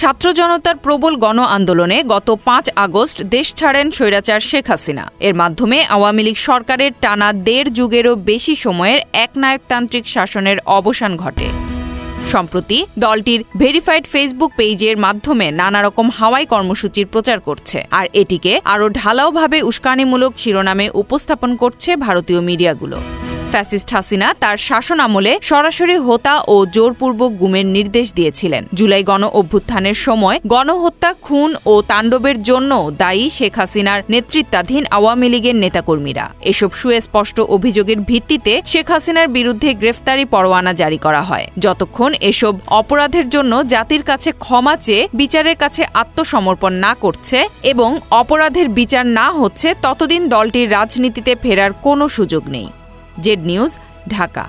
ছাত্র জনতার প্রবল গণ আন্দোলনে গত ৫ আগস্ট দেশ ছাড়েন স্বৈরাচার শেখ হাসিনা। এর মাধ্যমে আওয়ামী লীগ সরকারের টানা ১.৫ যুগেরও বেশি সময়ের একনায়কতান্ত্রিক শাসনের অবসান ঘটে। সম্প্রতি দলটির ভেরিফাইড ফেসবুক পেজের মাধ্যমে নানা রকম হাওয়াই কর্মসূচির প্রচার করছে, আর এটিকে আরও ঢালাওভাবে উস্কানিমূলক শিরোনামে উপস্থাপন করছে ভারতীয় মিডিয়াগুলো। ফ্যাসিস্ট হাসিনা তার শাসন আমলে সরাসরি হত্যা ও জোরপূর্বক গুমের নির্দেশ দিয়েছিলেন। জুলাই গণ অভ্যুত্থানের সময় গণহত্যা, খুন ও তাণ্ডবের জন্য দায়ী শেখ হাসিনার নেতৃত্বাধীন আওয়ামী লীগের নেতাকর্মীরা। এসব সুস্পষ্ট অভিযোগের ভিত্তিতে শেখ হাসিনার বিরুদ্ধে গ্রেফতারি পরোয়ানা জারি করা হয়। যতক্ষণ এসব অপরাধের জন্য জাতির কাছে ক্ষমা চেয়ে বিচারের কাছে আত্মসমর্পণ না করছে এবং অপরাধের বিচার না হচ্ছে, ততদিন দলটির রাজনীতিতে ফেরার কোনো সুযোগ নেই। Z news, Dhaka.